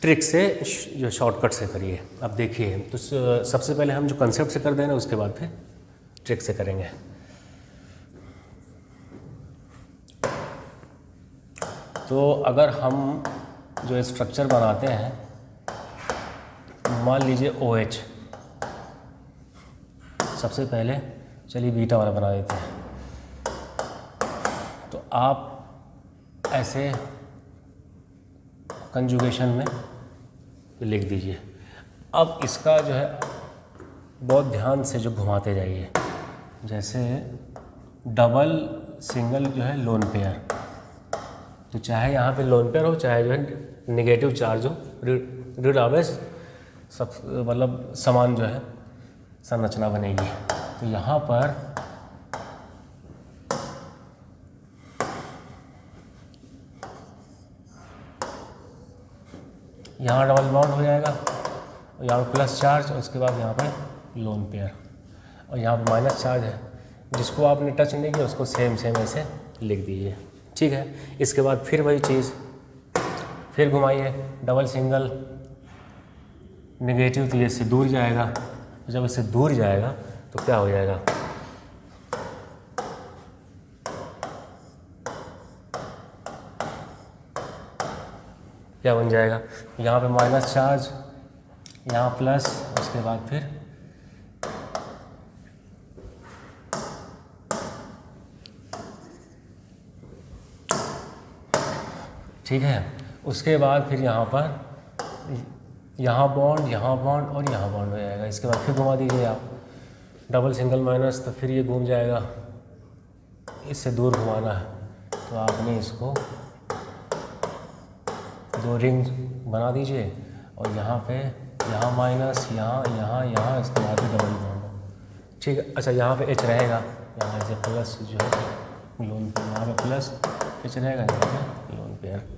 ट्रिक से, जो शॉर्टकट से करिए। अब देखिए, तो सबसे पहले हम जो कंसेप्ट से कर देना, उसके बाद फिर ट्रिक से करेंगे। तो अगर हम जो स्ट्रक्चर बनाते हैं, मान लीजिए OH, सबसे पहले चलिए बीटा वाला बना देते हैं। तो आप ऐसे कंजुगेशन में लिख दीजिए। अब इसका जो है बहुत ध्यान से जो घुमाते जाइए, जैसे डबल सिंगल जो है लोन पेयर, तो चाहे यहाँ पे लोन पेयर हो, चाहे जो है नेगेटिव चार्ज हो, ऋण आवेश, सब मतलब समान जो है संरचना बनेगी। तो यहाँ पर यहाँ डबल बॉन्ड हो जाएगा, और यहाँ पर प्लस चार्ज, और उसके बाद यहाँ पर लोन पेयर, और यहाँ पर माइनस चार्ज है। जिसको आपने टच नहीं किया उसको सेम सेम ऐसे लिख दीजिए। ठीक है, इसके बाद फिर वही चीज़, फिर घुमाइए, डबल सिंगल नेगेटिव, तो ये इससे दूर जाएगा। जब इससे दूर जाएगा तो क्या हो जाएगा, क्या बन जाएगा, यहाँ पे माइनस चार्ज, यहाँ प्लस, उसके बाद फिर ठीक है। उसके बाद फिर यहाँ पर यहाँ बॉन्ड, यहाँ बॉन्ड, और यहाँ बॉन्ड हो जाएगा। इसके बाद फिर घुमा दीजिए आप, डबल सिंगल माइनस, तो फिर ये घूम जाएगा, इससे दूर घुमाना है। तो आपने इसको 2 रिंग बना दीजिए, और यहाँ पे यहाँ माइनस, यहाँ, इसके बाद डबल बॉन्ड। ठीक है, अच्छा यहाँ पे H रहेगा, यहाँ से प्लस जो है लोन पेयर, यहाँ पे प्लस H रहेगा, यहाँ पे लोन पेयर।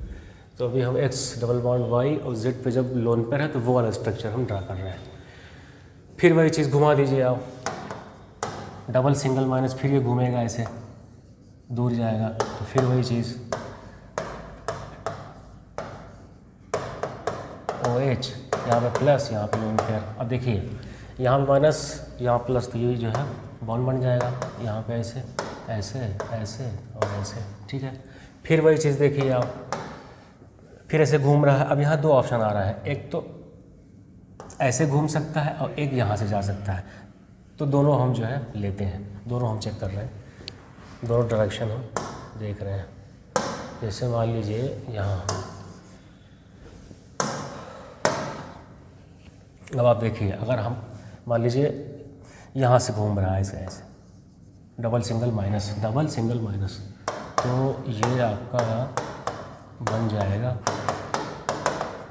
तो अभी हम X डबल बॉन्ड Y और Z पे जब लोन पेयर है तो वो वाला स्ट्रक्चर हम ड्रा कर रहे हैं। फिर वही चीज़ घुमा दीजिए आप, डबल सिंगल माइनस, फिर ये घूमेगा ऐसे, दूर जाएगा, तो फिर वही चीज़ OH, यहाँ पे प्लस, यहाँ पे लोन पेयर। अब देखिए यहाँ पे माइनस, यहाँ प्लस, तो ये जो है बॉन्ड बन जाएगा। यहाँ पे ऐसे ऐसे ऐसे और ऐसे, ठीक है। फिर वही चीज़ देखिए आप, फिर ऐसे घूम रहा है। अब यहाँ दो ऑप्शन आ रहा है, एक तो ऐसे घूम सकता है और एक यहाँ से जा सकता है। तो दोनों हम जो है लेते हैं, दोनों हम चेक कर रहे हैं, दोनों डायरेक्शन हम देख रहे हैं। जैसे मान लीजिए यहाँ, अब आप देखिए, अगर हम मान लीजिए यहाँ से घूम रहा है ऐसे ऐसे, double single minus, double single minus, तो ये आपका बन जाएगा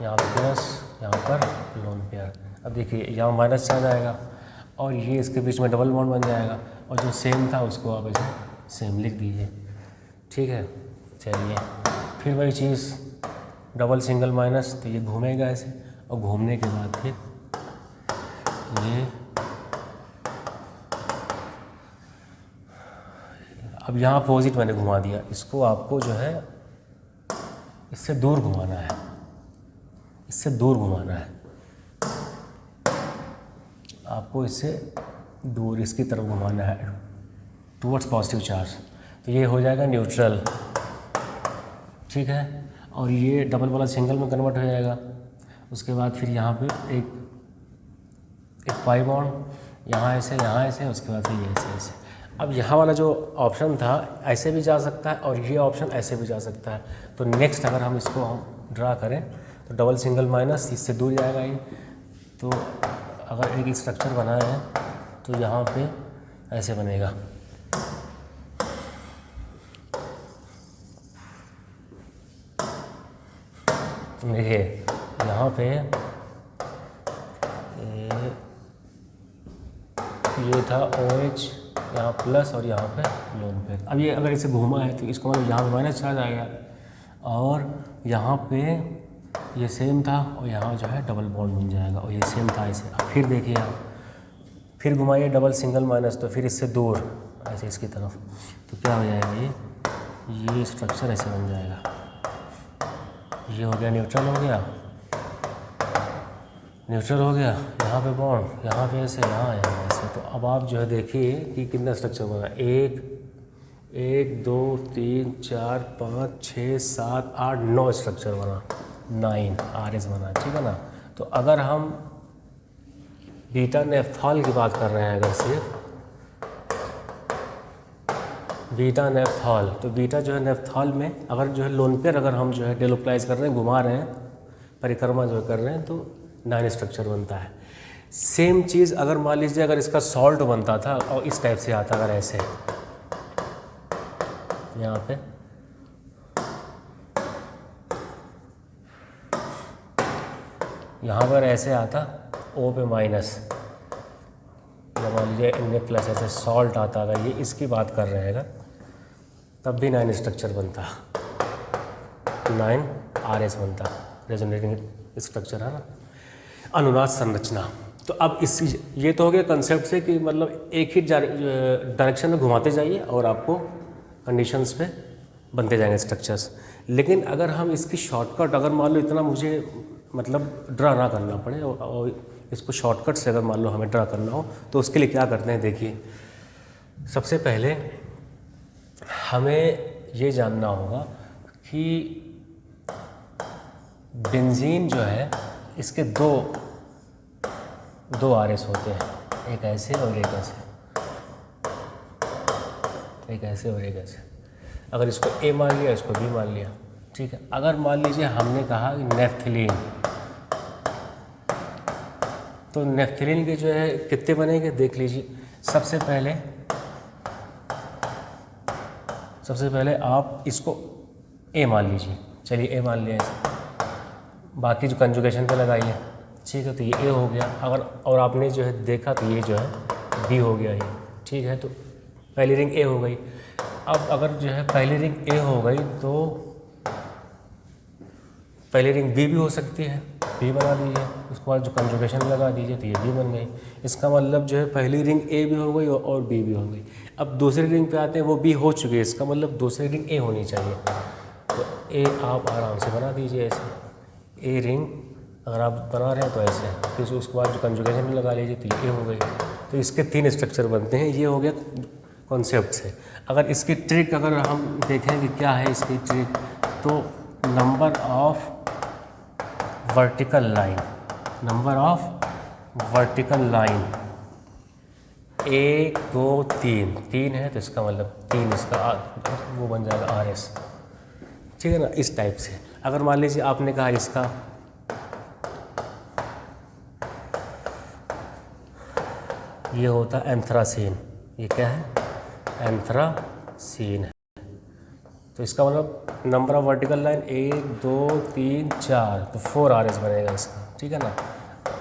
यहाँ प्लस, यहाँ पर लोन पेयर। अब देखिए यहाँ माइनस आ जाएगा और ये इसके बीच में डबल बॉन्ड बन जाएगा, और जो सेम था उसको आप ऐसे सेम लिख दीजिए, ठीक है। चलिए फिर वही चीज़, डबल सिंगल माइनस, तो ये घूमेगा ऐसे, और घूमने के बाद फिर ये, अब यहाँ अपोजिट मैंने घुमा दिया, इसको आपको जो है इससे दूर घुमाना है, इससे दूर घुमाना है आपको, इससे दूर इसकी तरफ घुमाना है, टूवर्ड्स पॉजिटिव चार्ज। तो ये हो जाएगा न्यूट्रल, ठीक है। और ये डबल वाला सिंगल में कन्वर्ट हो जाएगा। उसके बाद फिर यहाँ पे एक पाई बॉन्ड, यहाँ ऐसे, यहाँ ऐसे, उसके बाद फिर ये ऐसे ऐसे। अब यहाँ वाला जो ऑप्शन था ऐसे भी जा सकता है और ये ऑप्शन ऐसे भी जा सकता है। तो नेक्स्ट अगर हम इसको हम ड्रा करें तो डबल सिंगल माइनस, इससे दूर जाएगा ये। तो अगर एक स्ट्रक्चर बना है तो यहाँ पे ऐसे बनेगा, देखिए यहाँ पे ये था OH, यहाँ प्लस और यहाँ पे लोन पे। अब ये अगर इसे घूमा है तो इसको मतलब यहाँ पे माइनस आ जाएगा, और यहाँ पे ये सेम था और यहाँ जो है डबल बॉन्ड बन जाएगा, और ये सेम था ऐसे। अब फिर देखिए आप, फिर घुमाइए डबल सिंगल माइनस, तो फिर इससे दूर ऐसे इसकी तरफ, तो क्या हो जाएगा, ये स्ट्रक्चर ऐसे बन जाएगा। ये हो गया न्यूट्रल, हो गया न्यूट्रल, हो गया यहाँ पे बॉन्ड, यहाँ पे ऐसे, यहाँ ऐसे। तो अब आप जो है देखिए कि कितना स्ट्रक्चर बना, 1 2 3 4 5 6 7 8 9 स्ट्रक्चर बना, 9 RS बना, ठीक है ना। तो अगर हम बीटा नेफ्थॉल की बात कर रहे हैं, अगर सिर्फ बीटा नेफ्थॉल, तो बीटा जो है नेफ्थॉल में अगर जो है लोन पेयर अगर हम जो है डेलोक्लाइज कर रहे हैं, घुमा रहे हैं, परिक्रमा जो कर रहे हैं, तो 9 स्ट्रक्चर बनता है। सेम चीज़ अगर मान लीजिए अगर इसका सॉल्ट बनता था और इस टाइप से आता, अगर ऐसे यहाँ पे यहाँ पर ऐसे आता, O पे माइनस, या मान लीजिए इनमें प्लस, ऐसे सॉल्ट आता, अगर ये इसकी बात कर रहे हैं तब भी 9 स्ट्रक्चर बनता, 9 RS बनता, रेजोनेटिंग स्ट्रक्चर है ना, अनुनाद संरचना। तो अब इस ये तो हो गया कंसेप्ट से कि मतलब एक ही डायरेक्शन में घुमाते जाइए और आपको कंडीशंस पे बनते जाएंगे स्ट्रक्चर्स। लेकिन अगर हम इसकी शॉर्टकट, अगर मान लो इतना मुझे मतलब ड्रा ना करना पड़े और इसको शॉर्टकट से अगर मान लो हमें ड्रा करना हो, तो उसके लिए क्या करते हैं, देखिए सबसे पहले हमें ये जानना होगा कि बेंजीन जो है इसके दो RS होते हैं, एक ऐसे और एक ऐसे, एक ऐसे और एक ऐसे। अगर इसको A मान लिया, इसको B मान लिया, ठीक है। अगर मान लीजिए हमने कहा नेफ्थलीन, तो नेफ्थलीन के जो है कितने बनेंगे देख लीजिए। सबसे पहले आप इसको A मान लीजिए, चलिए A मान लिया ऐसे, बाकी जो कंजुगेशन पे लगाइए, ठीक है। तो ये A हो गया, अगर और आपने जो है देखा तो ये जो है B हो गया, ये ठीक है। तो पहली रिंग A हो गई। अब अगर जो है पहली रिंग A हो गई तो पहली रिंग B भी हो सकती है, B बना दीजिए, उसके बाद जो कंजुगेशन लगा दीजिए तो ये B बन गई। इसका मतलब जो है पहली रिंग A भी हो गई और B भी हो गई। अब दूसरी रिंग पे आते हैं, वो B हो चुकी है, इसका मतलब दूसरी रिंग A होनी चाहिए। तो A आप आराम से बना दीजिए ऐसे, A रिंग अगर आप बना रहे हैं तो ऐसे, फिर उसके बाद जो कंजुगेशन में लगा लीजिए तो ये हो गई। तो इसके 3 स्ट्रक्चर बनते हैं। ये हो गया कॉन्सेप्ट से। अगर इसकी ट्रिक अगर हम देखें कि क्या है इसकी ट्रिक, तो number of vertical line, number of vertical line 1 2 3, 3 है तो इसका मतलब 3 इसका वो बन जाएगा RS, ठीक है ना, इस टाइप से। अगर मान लीजिए आपने कहा इसका ये होता है एंथ्रासीन, ये क्या है, एंथ्रासीन है, तो इसका मतलब नंबर ऑफ वर्टिकल लाइन 1 2 3 4, तो 4 RS बनेगा इसका, ठीक है ना।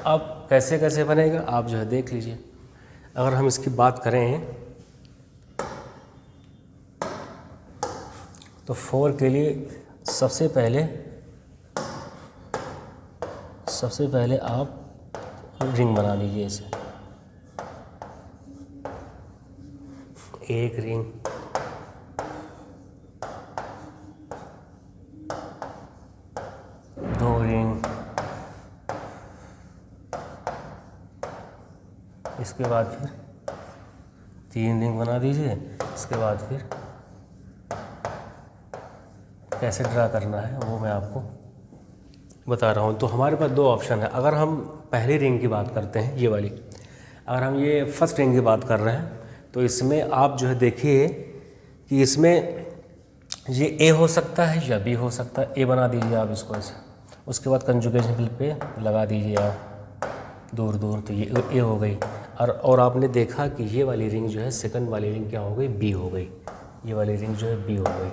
अब कैसे कैसे बनेगा आप जो है देख लीजिए। अगर हम इसकी बात करें तो 4 के लिए सबसे पहले आप रिंग बना लीजिए इसे, एक रिंग, दो रिंग, इसके बाद फिर 3 रिंग बना दीजिए। इसके बाद फिर कैसे ड्रा करना है वो मैं आपको बता रहा हूँ। तो हमारे पास 2 ऑप्शन है। अगर हम पहली रिंग की बात करते हैं, ये वाली, अगर हम ये फर्स्ट रिंग की बात कर रहे हैं तो इसमें आप जो है देखिए कि इसमें ये ए हो सकता है या बी हो सकता है। ए बना दीजिए आप इसको ऐसे, उसके बाद कंजुगेशन पे लगा दीजिए आप दूर दूर, तो ये ए हो गई। और आपने देखा कि ये वाली रिंग जो है सेकंड वाली रिंग क्या हो गई, बी हो गई। ये वाली रिंग जो है बी हो गई,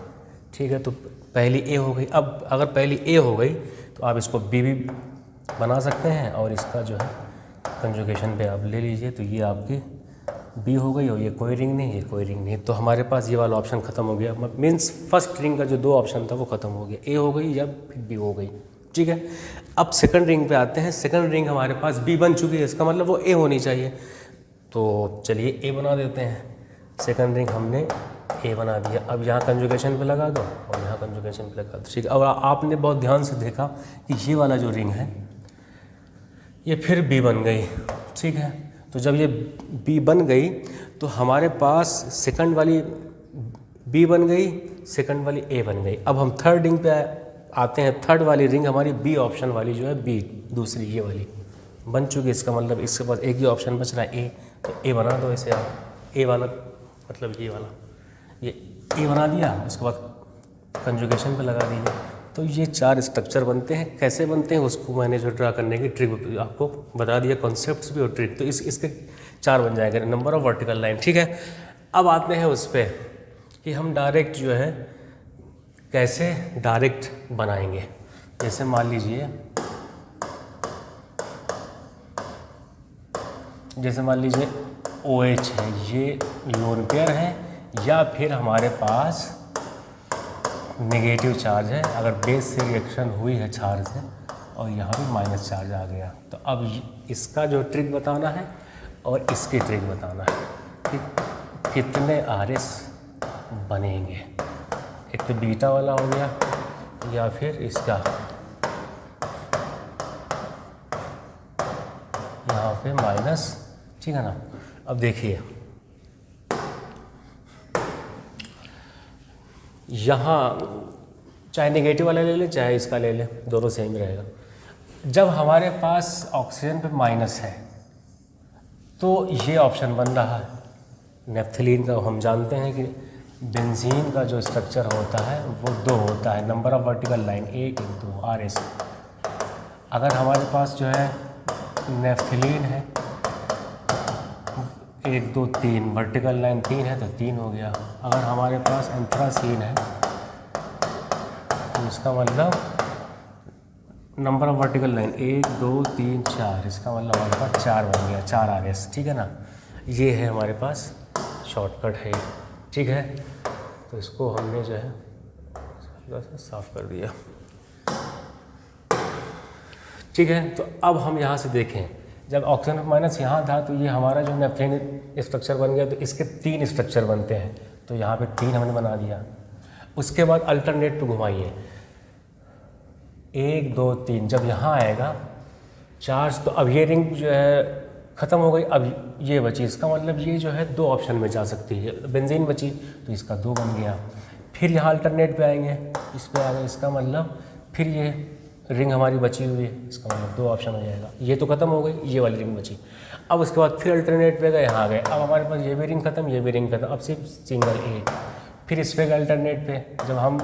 ठीक है। तो पहली ए हो गई। अब अगर पहली ए हो गई तो आप इसको बी भी बना सकते हैं और इसका जो है कंजुगेशन पे आप ले लीजिए, तो ये आपकी बी हो गई। और ये कोई रिंग नहीं, ये कोई रिंग नहीं, तो हमारे पास ये वाला ऑप्शन ख़त्म हो गया। मीन्स फर्स्ट रिंग का जो 2 ऑप्शन था वो ख़त्म हो गया, ए हो गई या फिर बी हो गई, ठीक है। अब सेकंड रिंग पे आते हैं। सेकंड रिंग हमारे पास बी बन चुकी है, इसका मतलब वो ए होनी चाहिए। तो चलिए ए बना देते हैं। सेकंड रिंग हमने ए बना दिया। अब यहाँ कंजुगेशन पे लगा दो और यहाँ कंजुगेशन पे लगा दो, ठीक है। अब आपने बहुत ध्यान से देखा कि ये वाला जो रिंग है ये फिर बी बन गई, ठीक है। तो जब ये बी बन गई तो हमारे पास सेकंड वाली बी बन गई, सेकंड वाली ए बन गई। अब हम थर्ड रिंग पे आते हैं। थर्ड वाली रिंग हमारी बी ऑप्शन वाली जो है, बी दूसरी ये वाली बन चुकी है। इसका मतलब इसके पास एक ही ऑप्शन बच रहा है, ए। तो ए बना दो इसे आप, ए वाला मतलब ये वाला, ये ए बना दिया। उसके बाद कंजुगेशन पे लगा दीजिए। तो ये 4 स्ट्रक्चर बनते हैं। कैसे बनते हैं उसको मैंने जो ड्रा करने की ट्रिक आपको बता दिया, कॉन्सेप्ट्स भी और ट्रिक। तो इसके 4 बन जाएगा, नंबर ऑफ वर्टिकल लाइन, ठीक है। अब आते हैं उस पर कि हम डायरेक्ट जो है कैसे डायरेक्ट बनाएंगे। जैसे मान लीजिए OH है, ये लोन पेयर है, या फिर हमारे पास नेगेटिव चार्ज है। अगर बेस से रिएक्शन हुई है चार्ज से और यहाँ पे माइनस चार्ज आ गया, तो अब इसका जो ट्रिक बताना है और इसकी ट्रिक बताना है कि कितने RS बनेंगे। एक तो बीटा वाला हो गया या फिर इसका यहाँ पे माइनस, ठीक है ना। अब देखिए यहाँ चाहे नेगेटिव वाला ले ले चाहे इसका ले ले, दोनों सेम रहेगा। जब हमारे पास ऑक्सीजन पे माइनस है तो ये ऑप्शन बन रहा है नेफ्थलीन का। हम जानते हैं कि बेंजीन का जो स्ट्रक्चर होता है वो 2 होता है, number of vertical line 1 2 RS। अगर हमारे पास जो है नेफ्थलीन है 1 2 3, वर्टिकल लाइन 3 है तो 3 हो गया। अगर हमारे पास एंथ्रासीन है तो इसका मतलब नंबर ऑफ वर्टिकल लाइन 1 2 3 4, इसका मतलब हमारे पास 4 बन गया, 4 RS, ठीक है ना। ये है हमारे पास शॉर्टकट है, ठीक है। तो इसको हमने जो है साफ कर दिया, ठीक है। तो अब हम यहाँ से देखें, जब ऑक्सीजन माइनस यहाँ था तो ये हमारा जो नेफ्थलीन स्ट्रक्चर बन गया, तो इसके 3 स्ट्रक्चर बनते हैं। तो यहाँ पे 3 हमने बना दिया। उसके बाद अल्टरनेट पे घुमाइए 1 2 3, जब यहाँ आएगा चार्ज। तो अब ये रिंग जो है ख़त्म हो गई, अब ये बची, इसका मतलब ये जो है 2 ऑप्शन में जा सकती है। बेंजीन बची तो इसका 2 बन गया। फिर यहाँ अल्टरनेट पे आएंगे, इस पे आ गए, इसका मतलब फिर ये रिंग हमारी बची हुई है, इसका मतलब 2 ऑप्शन हो जाएगा। ये तो ख़त्म हो गई, ये वाली रिंग बची। अब उसके बाद फिर अल्टरनेट पे गए, यहाँ गए, अब हमारे पास ये भी रिंग ख़त्म, ये भी रिंग ख़त्म, अब सिर्फ सिंगल एक। फिर इस पे गए अल्टरनेट पे, जब हम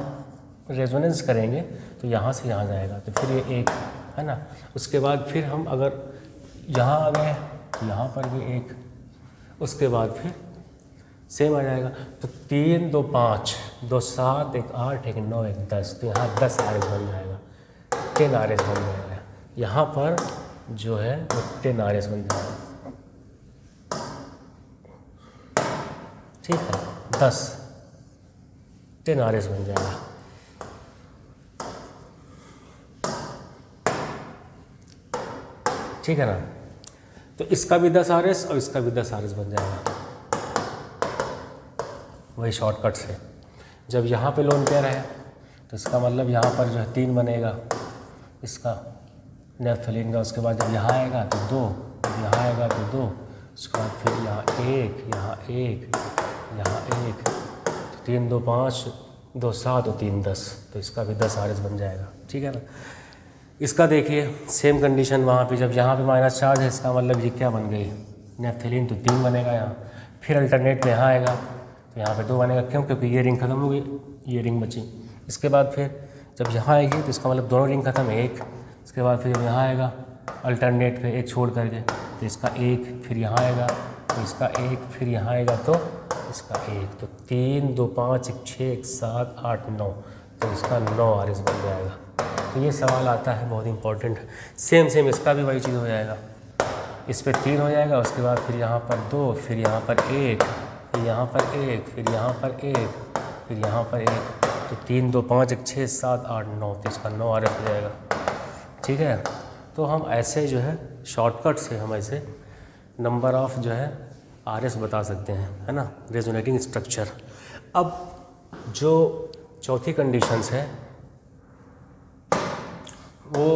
रेजोनेंस करेंगे तो यहाँ से यहाँ जाएगा, तो फिर ये एक है ना। उसके बाद फिर हम अगर यहाँ आ गए तो यहाँ पर भी एक, उसके बाद फिर सेम आ जाएगा। तो 3 2 5 2 7 1 8 1 9 1 10, तो यहाँ 10 RS बन जाएगा, 10 RS बन जाएगा। यहाँ पर जो है वो 10 RS बन जाएगा, ठीक है, 10 RS बन जाएगा। ठीक है ना। तो इसका भी 10 RS और इसका भी 10 RS बन जाएगा, वही शॉर्टकट से। जब यहाँ पे लोन पेयर है तो इसका मतलब यहाँ पर जो है 3 बनेगा इसका नेफ्थलीन का। उसके बाद जब यहाँ आएगा तो 2, यहाँ आएगा तो 2, उसके बाद फिर यहाँ 1, यहाँ 1, यहाँ 1, 3 2 5 2 7 और 3 10, तो इसका भी 10 RS बन जाएगा। ठीक है ना। इसका देखिए सेम कंडीशन वहाँ पे, जब यहाँ पे माइनस चार्ज है, इसका मतलब ये क्या बन गई नेफ्थलीन, तो 3 बनेगा यहाँ। फिर अल्टरनेट में यहाँ आएगा तो यहाँ पे 2 बनेगा, क्यों, क्योंकि ये रिंग ख़त्म हो गई, ये रिंग बची। इसके बाद फिर जब यहाँ आएगी तो इसका मतलब दोनों रिंग ख़त्म है, एक। इसके बाद फिर यहाँ आएगा अल्टरनेट पे एक छोड़ करके, तो इसका 1, फिर यहाँ आएगा तो इसका 1, फिर यहाँ आएगा तो इसका 1, तो 3 2 5 1 6 1 7 8 9, तो इसका 9 RS बन जाएगा। तो ये सवाल आता है, बहुत इंपॉर्टेंट। सेम इसका भी वही चीज़ हो जाएगा, इस पर 3 हो जाएगा, उसके बाद फिर यहाँ पर 2, फिर यहाँ पर 1, फिर यहाँ पर 1, फिर यहाँ पर 1, फिर यहाँ पर 1, तो 3 2 5 1 6 7 8 9, तो इसका 9 RS हो जाएगा। ठीक है। तो हम ऐसे जो है शॉर्टकट से हम ऐसे नंबर ऑफ जो है RS बता सकते हैं, है ना, रेजोनेटिंग स्ट्रक्चर। अब जो चौथी कंडीशंस है वो